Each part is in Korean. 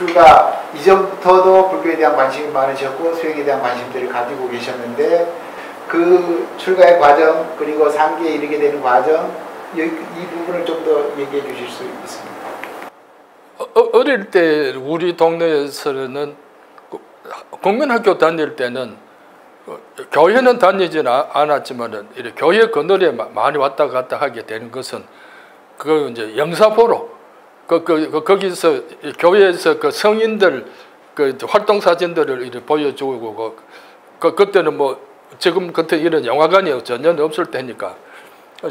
출가 이전부터도 불교에 대한 관심이 많으셨고 수행에 대한 관심들을 가지고 계셨는데 그 출가의 과정 그리고 상기에 이르게 되는 과정 이 부분을 좀 더 얘기해 주실 수 있습니까? 어릴 때 우리 동네에서는 국민학교 다닐 때는 교회는 다니지는 않았지만 교회 그늘에 많이 왔다 갔다 하게 되는 것은 그 이제 영사보로 거기서 교회에서 그 성인들 그 활동 사진들을 이렇게 보여주고 그때는 뭐 지금 그때 이런 영화관이 전혀 없을 때니까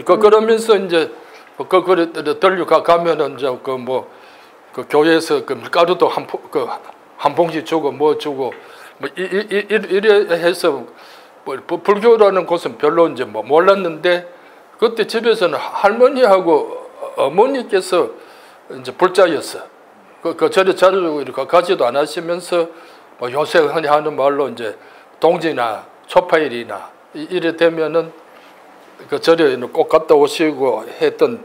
그러면서 이제 그걸 들려 가면은 이제 그 교회에서 그 밀가루도 한 봉지 주고 뭐 주고 뭐 이래 해서 뭐 불교라는 곳은 별로 이제 뭐 몰랐는데 그때 집에서는 할머니하고 어머니께서 이제 불자였어. 그 절에 자주 이렇게 가지도 않으시면서 뭐 요새 흔히 하는 말로 이제 동지나 초파일이나 이래 되면은 그 절에 꼭 갔다 오시고 했던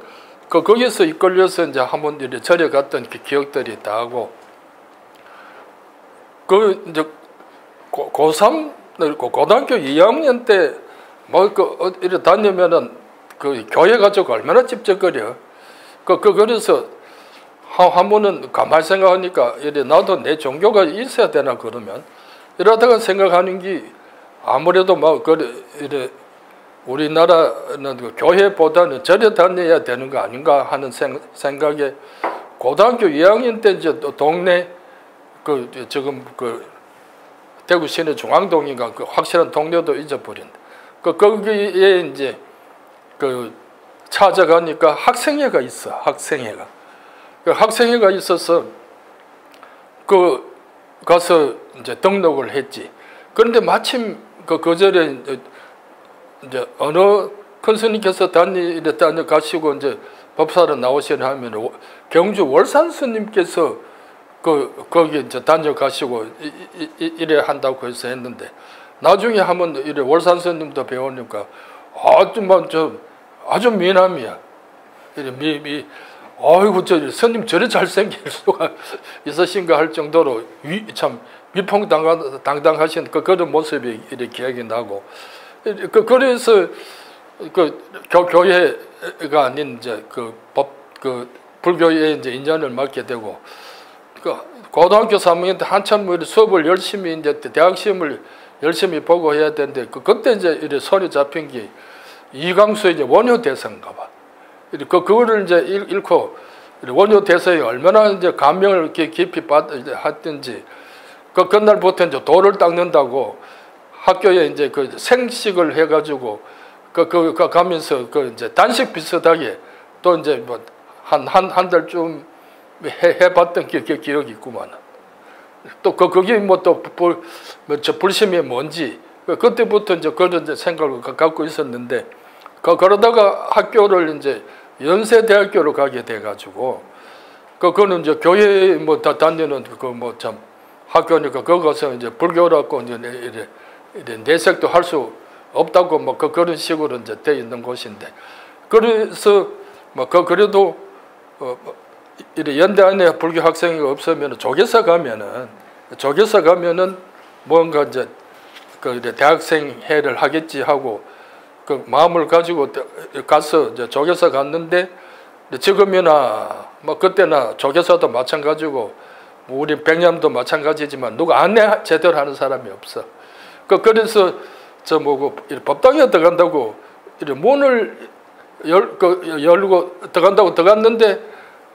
거기서 이끌려서 이제 한번 이제 절에 갔던 그 기억들이 다 하고 그 이제 고3 고등학교 2학년 때 뭐 이래 다니면은 그 교회 가지고 얼마나 찝쩍거려. 그래서 한 번은 가만히 생각하니까 이래 나도 내 종교가 있어야 되나 그러면 이러다가 생각하는 게 아무래도 막 이래 우리나라는 그 교회보다는 절에 다녀야 되는 거 아닌가 하는 생각에 고등학교 2학년 때 이제 동네 그 지금 그 대구 시내 중앙동인가 그 확실한 동네도 잊어버린. 거기에 이제 그 찾아가니까 학생회가 있어. 학생회가. 그 학생회가 있어서 그 가서 이제 등록을 했지. 그런데 마침 그 절에 이제 어느 큰 스님께서 다녀 가시고 이제 법사로 나오시려 하면 경주 월산 스님께서 거기 이제 다녀 가시고 이래 한다고 해서 했는데 나중에 한번 이래 월산 스님도 배우니까 아주 미남이야. 이래 아이고 저 스님 저래 잘생길 수가 있으신가 할 정도로 참 위풍당당하신 그런 모습이 이렇게 기억이 나고 그래서 그 교회가 아닌 이제 그 불교에 이제 인연을 맡게 되고 그 고등학교 3학년 때 한참 수업을 열심히 이제 대학 시험을 열심히 보고 해야 되는데 그때 이제 이래 손이 잡힌 게 이광수의 이제 원효대사인가 봐. 그거를 이제 읽고 원효대사에 얼마나 이제 감명을 깊이 받았든지 그날부터 이제 돌을 닦는다고 학교에 이제 그 생식을 해가지고 가면서 그 이제 단식 비슷하게 또 이제 뭐 한 달쯤 해봤던 기억이 있구만. 또 거기 뭐 또 불심이 뭔지 그때부터 이제 그런 이제 생각을 갖고 있었는데 그러다가 학교를 이제 연세대학교로 가게 돼가지고 그거는 이제 교회 뭐 다 다니는 그 뭐 참 학교니까 거기 가서 이제 불교라고 이제 이래 내색도 할 수 없다고 뭐 그런 식으로 이제 돼 있는 곳인데 그래서 뭐 그래도 이래 연대 안에 불교 학생이 없으면 조계사 가면은 뭔가 이제 그 대학생 회를 하겠지 하고 그 마음을 가지고 가서 이제 조계사 갔는데 지금이나 뭐 그때나 조계사도 마찬가지고 우리 백념도 마찬가지지만 누가 안내 제대로 하는 사람이 없어. 그래서 저 뭐고 법당에 들어간다고 이렇게 문을 열고 들어갔는데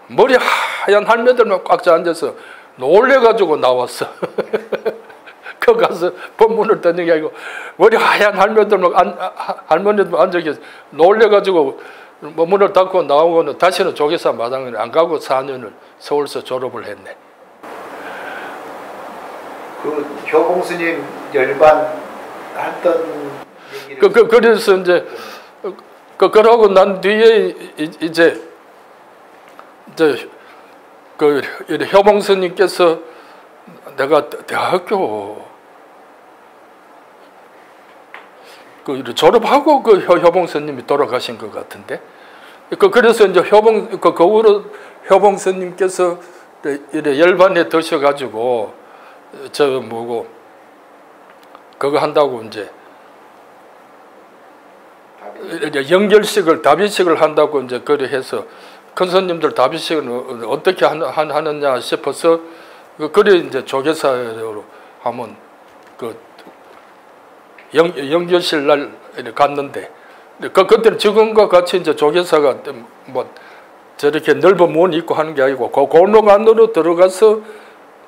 머리 하얀 할매들만 꽉 앉아서 놀래가지고 나왔어. 그 가서 법문을 듣는 게 아니고 머리 하얀 할매들만 할머니들 앉아 계서 놀래가지고 문을 닫고 나오고는 다시는 조계사 마당에 안 가고 4년을 서울서 졸업을 했네. 그 효봉 스님 열반 했던 얘기를 그래서 이제 그러고 난 뒤에 이제 그 효봉 스님께서 내가 대학교 그 졸업하고 그 효봉 스님이 돌아가신 것 같은데 그래서 이제 그 후로 효봉 스님께서 이래 열반에 드셔가지고 저 뭐고 그거 한다고 이제 연결식을 다비식을 한다고 이제 그래 해서 큰 스님들 다비식은 어떻게 하느냐 싶어서 그래 이제 조계사로 하면 그 연결실 날 갔는데 그때는 지금과 같이 이제 조계사가 뭐 저렇게 넓은 문이 있고 하는 게 아니고 골목 안으로 들어가서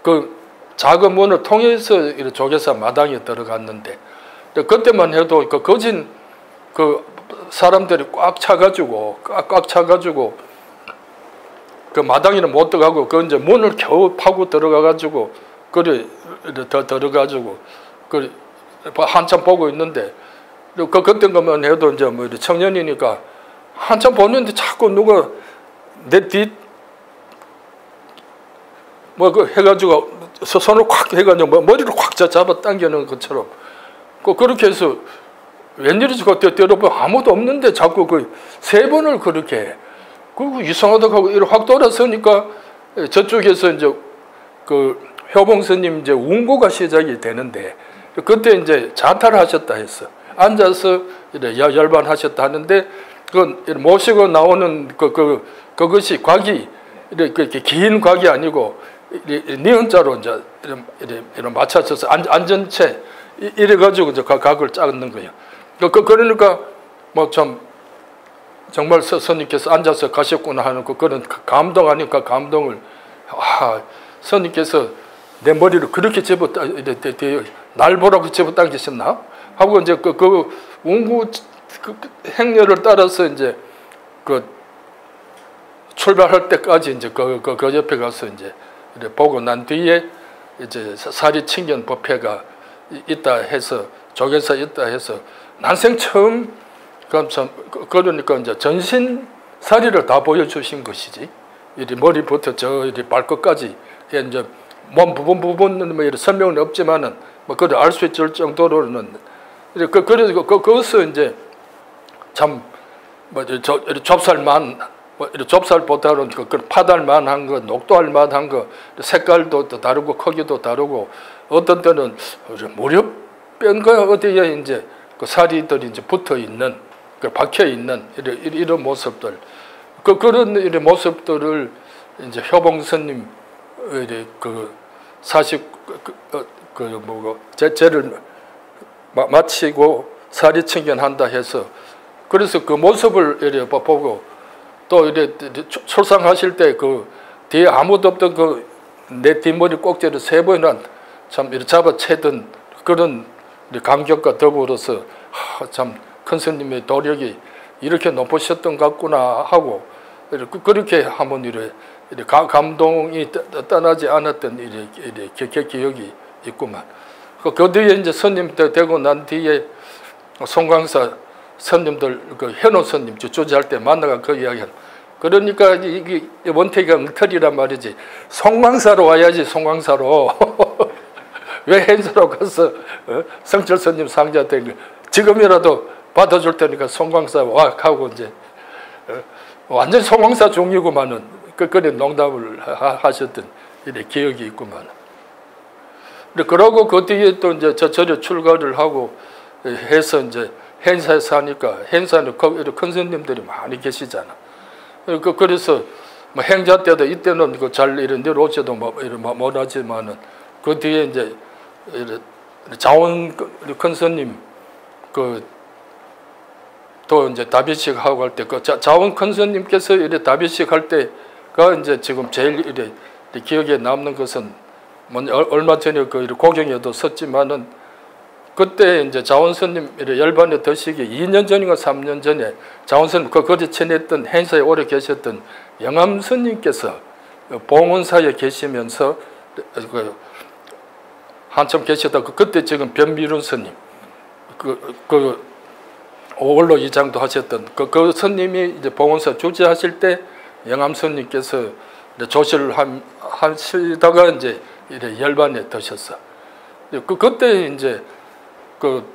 그 작은 문을 통해서 조계사 마당에 들어갔는데 그때만 해도 그 거진 그 사람들이 꽉 차가지고 그 마당에는 못 들어가고 그 이제 문을 겨우 파고 들어가가지고 그래 더 들어가지고 그 한참 보고 있는데 그때만 해도 이제 뭐 청년이니까 한참 보는데 자꾸 누가 내 뒤 뭐 그 해가지고 손을 콱 해가지고 머리를 콱 잡아 당기는 것처럼 그렇게 해서 웬일이지 그때 때려보면 아무도 없는데 자꾸 그 세 번을 그렇게 그리고 이상하다고 하고 이렇게 확 돌아서니까 저쪽에서 이제 그 효봉 스님 이제 운고가 시작이 되는데 그때 이제 자타를 하셨다 했어. 앉아서 이래 열반하셨다 하는데 그 모시고 나오는 그것이 곽이 이렇게 긴 곽이 아니고 니은자로 이제 이렇게 맞춰져서 앉은 채 이래 가지고 이제 각을 짜는 거예요. 그러니까 뭐 참 정말 스님께서 앉아서 가셨구나 하는 그런 감동 아니까 감동을 스님께서 내 머리를 그렇게 날 보라고 집어 당기셨나 하고 이제 그 운구 행렬을 따라서 이제 그 출발할 때까지 이제 그 옆에 가서 이제 보고 난 뒤에 이제 사리 친견 법회가 있다 해서 조계사 있다 해서 난생 처음 그러니까 이제 전신 사리를 다 보여주신 것이지. 이 머리부터 저 발끝까지 이제 몸 부분은 뭐 설명은 없지만은 뭐 그걸 알 수 있을 정도로는 그래서 그것을 이제 참 뭐 좁쌀만 좁쌀보다는 그 파달만한 거, 녹도할만한 거, 색깔도 다르고 크기도 다르고 어떤 때는 무렵변가 어디에 이제 그 살이들이 이제 붙어 있는, 그 박혀 있는 이런 모습들, 그런 이런 모습들을 이제 효봉 스님 그 40제를 마치고 사리 친견한다 해서 그래서 그 모습을 이렇게 보고 또 이렇게 출상하실 때 그 뒤에 아무도 없던 그 내 뒷머리 꼭지를 3번이나 참 이렇게 잡아채던 그런 감격과 더불어서 참 큰 스님의 도력이 이렇게 높으셨던 것 같구나 하고 그렇게 한번 이렇게 감동이 떠나지 않았던 이렇게 기억이 있구만. 그 뒤에 이제 스님 되고 난 뒤에 송광사 스님들 그 현호 스님 주저할 때 만나가 그 이야기를 그러니까 이게 원태기가 엉터리란 말이지. 송광사로 와야지 송광사로. 왜 행사로 가서 성철 스님 상자 된 거 지금이라도 받아줄 테니까 송광사 와 하고 이제 완전 송광사 종이구만은 그래 농담을 하셨던 이런 기억이 있구만. 그러고 그 뒤에 또 이제 저절에 출가를 하고 해서 이제 행사에서 하니까 행사는 큰 스님들이 많이 계시잖아. 그래서 뭐 행자 때도 이때는 그 잘 이런 내려오지도 못하지만은 그 뒤에 이제 자원 큰 스님 또 이제 다비식 하고 할 때 그 자원 큰 스님께서 이래 다비식 할 때가 이제 지금 제일 이래 기억에 남는 것은 뭐 얼마 전에 그 고경에도 썼지만은 그때 이제 자원스님 열반에 드시기 2년 전인가 3년 전에 자원스님 거기 지냈던 행사에 오래 계셨던 영암스님께서 봉원사에 계시면서 한참 계셨다. 그때 지금 변미룬 스님 그 오월로 이장도 하셨던 그 스님이 이제 봉원사 주재하실 때 영암스님께서 조실을 하시다가 이제 열반에 드셨어. 그때 이제 그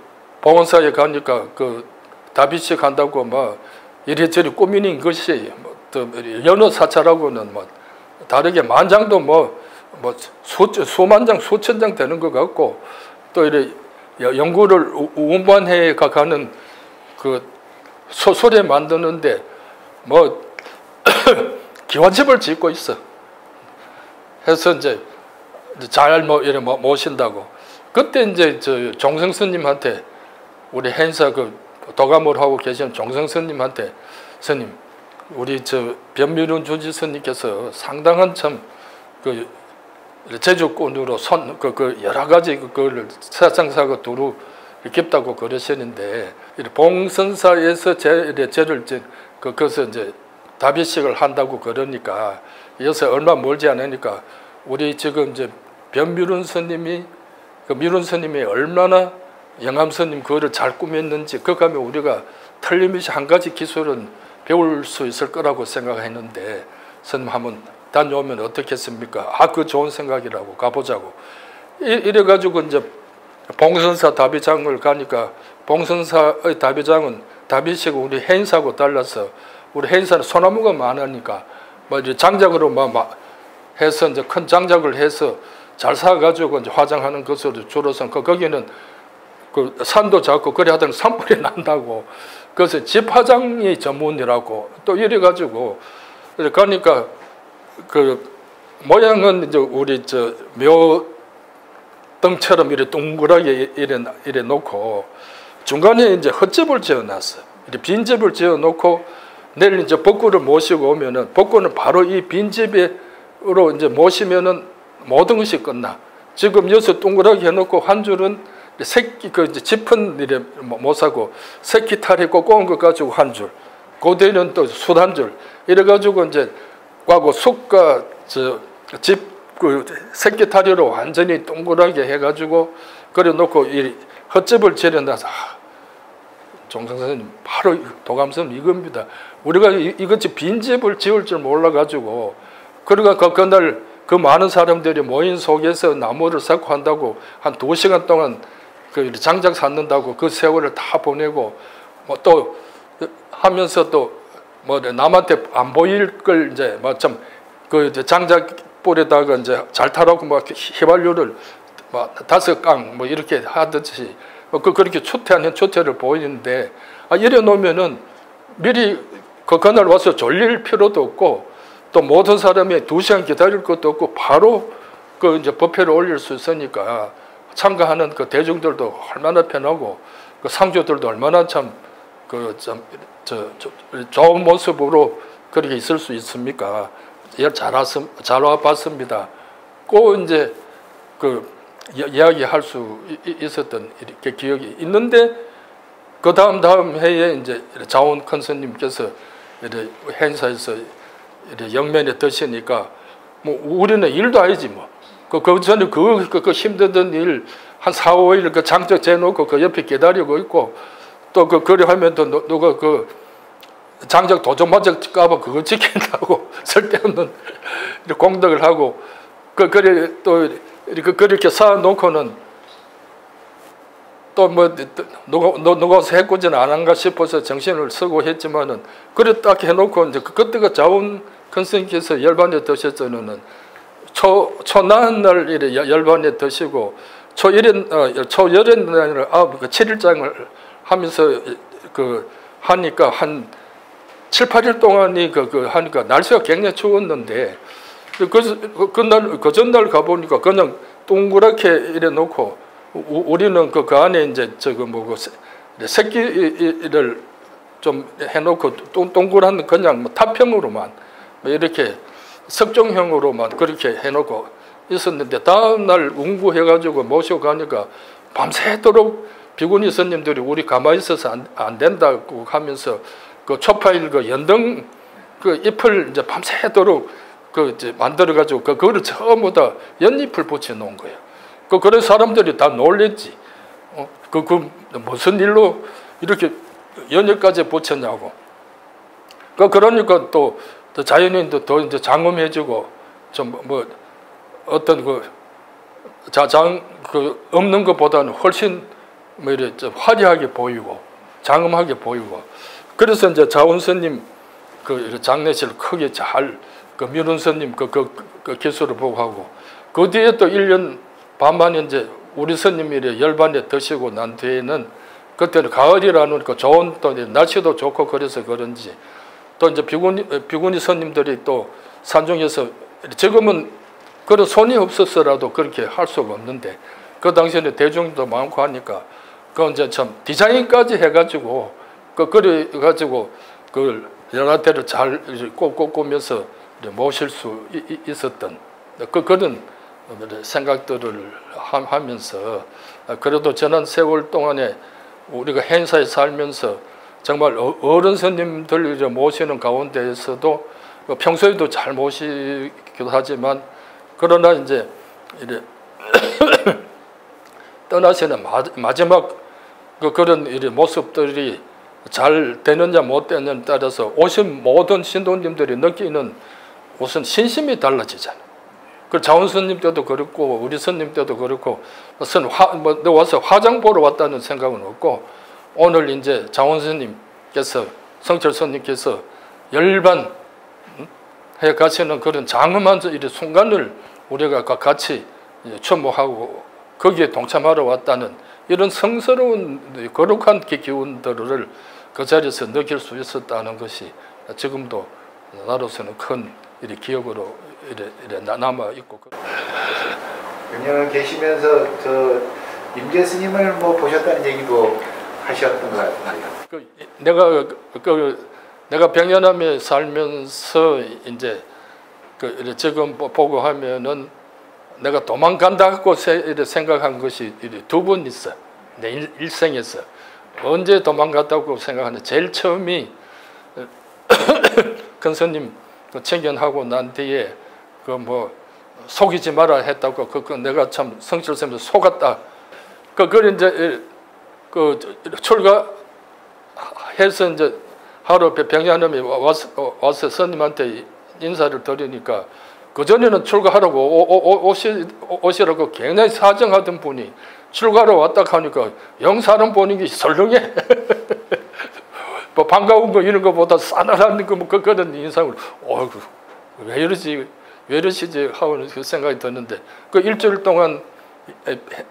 봉원사에 가니까 그 다비식 한다고 뭐 이래저래 꾸미는 것이 또 연어 사찰하고는 뭐 다르게 만장도 뭐 수만 장, 수천 장 되는 것 같고, 또 이래 연구를 운반해 가는 그 소설에 만드는데 뭐 기와집을 짓고 있어. 해서 이제 잘 뭐 이래 모신다고. 그때 이제 저 종성 스님한테, 우리 행사 그 도감을 하고 계신 종성 스님한테, 스님, 우리 저 변미룬 주지 스님께서 상당한 참 그 제주권으로 그 여러 가지 그걸 사상사가 두루 깊다고 그러시는데, 봉선사에서 제를 그것을 이제 다비식을 한다고 그러니까, 이어서 얼마 멀지 않으니까 우리 지금 이제 변미룬 스님이, 그 미룬 스님이 얼마나 영암 스님 그거를 잘 꾸몄는지, 그거 가면 우리가 틀림없이 한 가지 기술은 배울 수 있을 거라고 생각했는데, 스님 한번 다녀오면 어떻겠습니까? 아, 그 좋은 생각이라고, 가보자고. 이래가지고 이제 봉선사 다비장을 가니까, 봉선사의 다비장은 다비식 우리 해인사하고 달라서, 우리 해인사는 소나무가 많으니까 뭐 이제 장작으로 막 해서 이제 큰 장작을 해서 잘 사가지고 이제 화장하는 것으로 줄어서, 거기는 그 산도 작고 그래 하더니 산불이 난다고. 그래서 집화장이 전문이라고 또 이래가지고, 그러니까 그 모양은 이제 우리 저 묘등처럼 이렇게 동그랗게 이래 놓고, 중간에 이제 헛집을 지어놨어. 이렇게 빈집을 지어놓고, 내일 이제 법구를 모시고 오면은, 법구는 바로 이 빈집으로 이제 모시면은 모든 것이 끝나. 지금 여기서 동그랗게 해놓고 한 줄은 새끼 그 이제 짚은 이래 못 사고, 새끼 탈이 꼬꼬운 것 가지고 한 줄, 고대는 또 숯 한 줄, 이래가지고 이제 하고 숯과 저 집 그 새끼 탈이로 완전히 동그랗게 해가지고 그래 놓고 이 헛집을 지려놔서, 종성 선생님 바로 도감선 이겁니다. 우리가 이것이 빈집을 지을 줄 몰라가지고, 그러니까 그날 그 많은 사람들이 모인 속에서 나무를 쌓고 한다고 한 2시간 동안 그 장작 쌓는다고 그 세월을 다 보내고, 뭐 또 하면서 또 뭐 남한테 안 보일 걸 이제 뭐 좀 그 장작불에다가 이제 잘 타라고 막 휘발유를 막 5강 뭐 이렇게 하듯이 그렇게 추태 아닌 추태를 보이는데, 이래 놓으면은 미리 그날 와서 졸릴 필요도 없고, 또 모든 사람이 2시간 기다릴 것도 없고 바로 그 이제 법회를 올릴 수 있으니까, 참가하는 그 대중들도 얼마나 편하고, 그 상주들도 얼마나 참 그 좀 좋은 모습으로 그렇게 있을 수 있습니까? 잘 와봤습니다. 꼭 이제 그 이야기할 수 있었던 이렇게 기억이 있는데, 그 다음 해에 이제 자원 큰 스님께서 행사에서 영면에 드시니까, 뭐 우리는 일도 아니지 뭐. 그 전에 그 힘들던 일 한 4, 5일 그 장적 재놓고 그 옆에 기다리고 있고, 또 그래 하면 또 누가 그 장적 도전 맞을까봐 그거 지킨다고 쓸데없는 공덕을 하고, 그래 또 그렇게 쌓아놓고는 또 뭐 누가 해코지는 안 한가 싶어서 정신을 쓰고 했지만은, 그래 딱 해놓고 이제 그때가 자원 큰 스님께서 열반에 드셨잖아요. 초나한 날 이래 열반에 드시고, 초열의 날을 7일장을 하면서 그 하니까 한 7, 8일 동안이 하니까 날씨가 굉장히 추웠는데, 그 전날 가보니까 그냥 동그랗게 이래 놓고, 우리는 그 안에 이제 새끼를 좀 해놓고 동그란 그냥 뭐 타평으로만 뭐 이렇게 석정형으로만 그렇게 해놓고 있었는데, 다음날 운구해가지고 모시고 가니까 밤새도록 비구니 스님들이 우리 가만히 있어서 안 된다고 하면서 그 초파일 그 연등 그 잎을 이제 밤새도록 그 이제 만들어가지고 그거를 전부 다 연잎을 붙여 놓은 거예요. 그래서 사람들이 다 놀랬지. 그 무슨 일로 이렇게 연잎까지 붙였냐고. 그러니까 또 자연인도 더 이제 장엄해지고, 좀 뭐 어떤 없는 것보다는 훨씬 뭐 이래 화려하게 보이고 장엄하게 보이고, 그래서 이제 자원 스님 그 장례실 크게 잘 그 미룬 스님 그 기술을 보고 하고 그 뒤에 또 1년 반 만에 이제 우리 스님이 열반에 드시고 난 뒤에는 그때는 가을이라는 그 좋은 또 날씨도 좋고 그래서 그런지 또 이제 비구니 스님들이 또 산중에서 지금은 그런 손이 없었어라도 그렇게 할 수가 없는데 그 당시에는 대중도 많고 하니까 그 이제 참 디자인까지 해가지고 그래 가지고 그걸 여러 대를 잘 꼽으면서 모실 수 있었던 그런 생각들을 하면서 그래도 지난 세월 동안에 우리가 행사에 살면서 정말 어른 스님들 모시는 가운데에서도 평소에도 잘 모시기도 하지만 그러나 이제 이래 떠나시는 마지막 그런 이래 모습들이 잘 되느냐 못 되느냐에 따라서 오신 모든 신도님들이 느끼는 우선 신심이 달라지잖아요. 그 자원 스님 때도 그렇고 우리 스님 때도 그렇고 너 와서 화장 보러 왔다는 생각은 없고 오늘 이제 자원 스님께서 성철 스님께서 열반 해 가시는 그런 장엄한 이 순간을 우리가 같이 추모하고 거기에 동참하러 왔다는 이런 성스러운 거룩한 기운들을 그 자리에서 느낄 수 있었다는 것이 지금도 나로서는 큰 기억으로 남아 있고. 그냥 계시면서 저 임재 스님을 뭐 보셨다는 얘기도 하셨던 것 같아요. 내가 백년암에 살면서 이제 지금 보고 하면은 내가 도망간다고 생각한 것이 두 번 있어. 내 일생에서 언제 도망갔다고 생각하는 제일 처음이 큰 스님 청견하고 난 뒤에 그 뭐 속이지 마라 했다고 내가 참 성철쌤에서 속았다. 그걸 이제 출가해서 이제 하루 백년암에 와서 스님한테 인사를 드리니까 그 전에는 출가하라고 오시라고 굉장히 사정하던 분이 출가하러 왔다 하니까 영사람 보는 게 설렁해. 뭐 반가운 거 이런 거보다 싸늘한 거 뭐 그런 인상을 왜 이러시지 하고 그 생각이 드는데 그 일주일 동안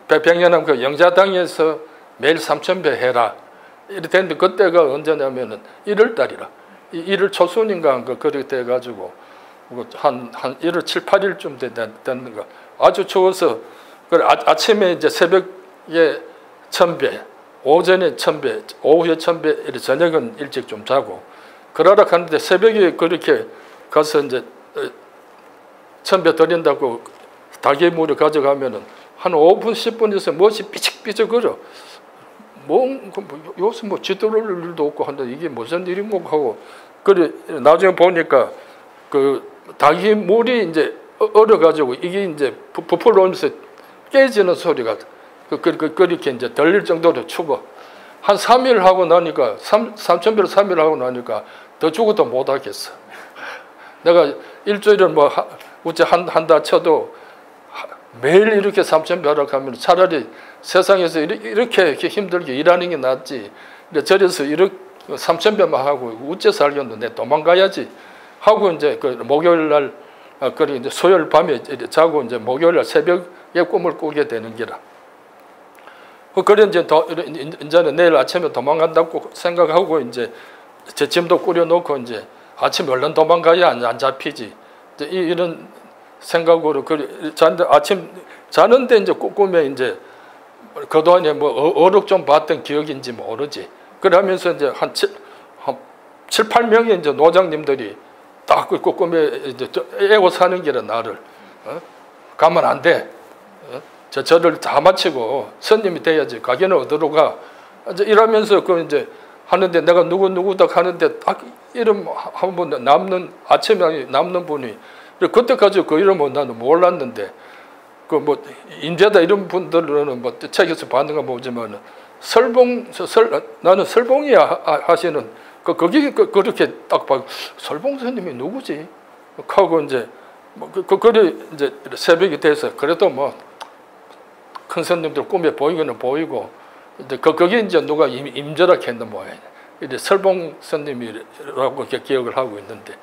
백년암 그 영자당에서 매일 3,000배 해라 이렇게 됐는데 그때가 언제냐면은 1월 달이라 1월 초순인가 그렇게 돼 가지고 한 1월 7, 8일쯤 됐는가 아주 추워서 아침에 이제 새벽에 1,000배 오전에 1,000배 오후에 1,000배 저녁은 일찍 좀 자고 그러라 하는데 새벽에 그렇게 가서 이제 1,000배 드린다고 닭의물을 가져가면은 한 5분 10분에서 무엇이 삐직삐직거려. 요새 뭐 지도를 일도 없고 한데 이게 무슨 일인가 하고 그래 나중에 보니까 그 닭이 물이 이제 얼어가지고 이게 이제 부풀어 오면서 깨지는 소리가 그렇게 이제 들릴 정도로 추워. 한 3일 하고 나니까 3,000배를 3일 하고 나니까 더 죽어도 못 하겠어. 내가 일주일을 뭐 어째 한다 쳐도 매일 이렇게 3,000배 하러 가면 차라리 세상에서 이렇게 힘들게 일하는 게 낫지. 저래서 이렇게 3,000배만 하고 어째 살겠는데 도망가야지 하고 이제 그 목요일 날 그리고 이제 수요일 밤에 자고 이제 목요일 날 새벽에 꿈을 꾸게 되는 기라. 그래 이제는 내일 아침에 도망간다고 생각하고 이제 제 짐도 꾸려놓고 이제 아침 얼른 도망가야 안 잡히지. 이제 이런 생각으로 아침 자는데 이제 꿈에 이제 그동안에 뭐 어록 좀 봤던 기억인지 모르지. 그러면서 이제 한 7, 8명의 이제 노장님들이 딱 그 꿈에 이제 애고 사는 길에 나를 가면 안 돼. 저를 다 마치고 스님이 돼야지. 가게는 어디로 가? 이제 이러면서 그 이제 하는데 내가 누구다 하는데 딱 이름 한번 남는 아침에 남는 분이 그때까지 그 이름은 나는 몰랐는데 그 뭐 인재다 이런 분들은 뭐 책에서 봤는가 모르지만 나는 설봉이야 하시는 거기 그렇게 딱 봐. 설봉 스님이 누구지? 하고 이제 그래 이제 새벽이 돼서 그래도 뭐 큰 스님들 꿈에 보이기는 보이고 이제 거기 이제 누가 임절하게 했는 모양이야. 이제 설봉 스님이라고 기억을 하고 있는데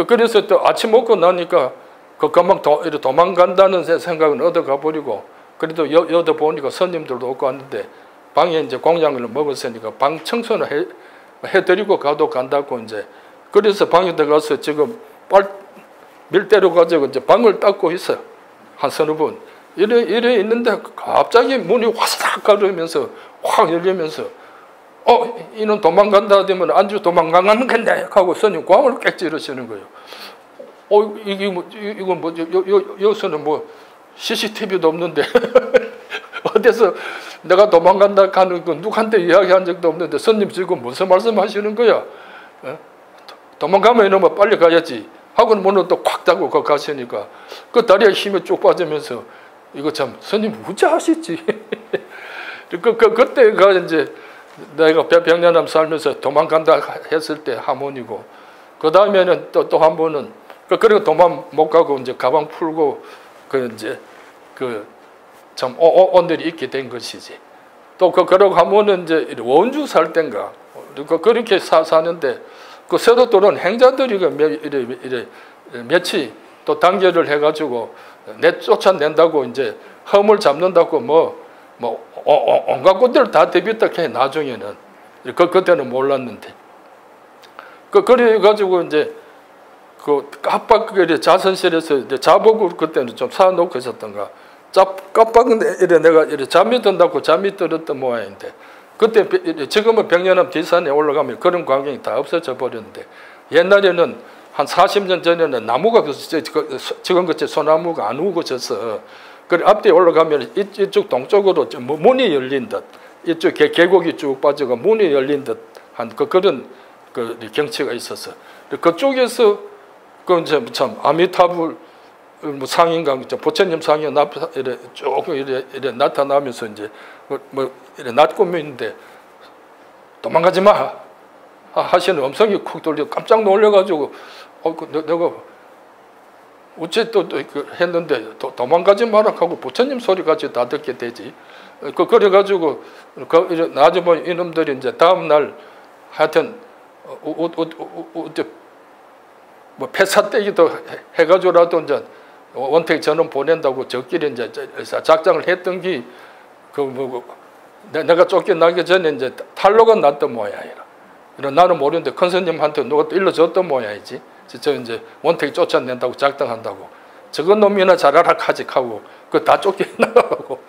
그래서 또 아침 먹고 나니까 금방 도망간다는 생각은 얻어가 버리고, 그래도 여다 보니까 손님들도 없고 왔는데 방에 이제 공양을 먹었으니까 방 청소는 해드리고 가도 간다고 이제. 그래서 방에 들어가서 지금 밀대로 가지고 이제 방을 닦고 있어요. 한 서너 번. 이래 있는데 갑자기 문이 화사닥 가르면서 확 열리면서 이는 도망간다 하면 안주 도망가는 건데 하고 스님 광을 객지르시는 거예요. 이건 뭐 여기서는 뭐 CCTV도 없는데 어디서 내가 도망간다 하는 건 누구한테 이야기한 적도 없는데 스님 지금 무슨 말씀하시는 거야? 도망가면 이놈아 빨리 가야지 하고는 문을 또 콱 닫고 가시니까 그 다리에 힘이 쭉 빠지면서 이거 참 스님 무자하시지. 그때가 이제 내가 백년함 살면서 도망간다 했을 때 한 번이고, 그 다음에는 또 한 번은 그리고 도망 못 가고 이제 가방 풀고 이제 참 오늘이 있게 된 것이지. 또 그러고 한 번은 이제 원주 살 땐가 그렇게 사는데 그 새로 들어온 행자들이 며칠 또 단결을 해가지고 쫓아낸다고 이제 험을 잡는다고 온갖 것들 다 대비했다해 나중에는. 그때는 몰랐는데. 그래가지고 이제 깜빡 자선실에서 이제 자복을 그때는 좀 사놓고 있었던가. 깜빡 내가 잠이 든다고 잠이 들었던 모양인데. 그때 지금은 백년암 뒷산에 올라가면 그런 광경이 다 없어져 버렸는데, 옛날에는 한 40년 전에는 나무가 지금같이 소나무가 안 우거졌어. 그래 앞뒤에 올라가면 이쪽 동쪽으로 문이 열린 듯, 이쪽 계곡이 쭉 빠지고 문이 열린 듯한 그런 경치가 있었어. 그쪽에서 참 아미타불 상인가 부처님 상이 조금 이래 나타나면서 이제 이래 낮고있는데 도망가지 마 하시는 음성이 콕 돌려 깜짝 놀래가지고 내가 어째 또 했는데 도망가지 마라 하고 부처님 소리까지 다 듣게 되지. 그래가지고 나중에 이놈들이 이제 다음 날 하여튼 뭐 폐사떼기도 해가지고라도 이제 원택 전원 보낸다고 저끼리 이제 작정을 했던 게 내가 쫓겨나기 전에 이제 탈로가 났던 모양이라. 나는 모르는데 큰 스님한테 누가 또 일러줬던 모양이지. 저 이제 원택 쫓아낸다고 작정한다고. 저건 놈이나 잘하라 하직하고 다 쫓겨나가고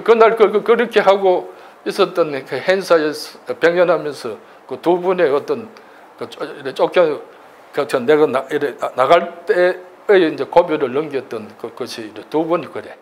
그날 그렇게 하고 있었던 그 행사에서 백년하면서 그 두 분의 어떤 내가 나갈 때의 이제 고비를 넘겼던 것이 두 번이 그래.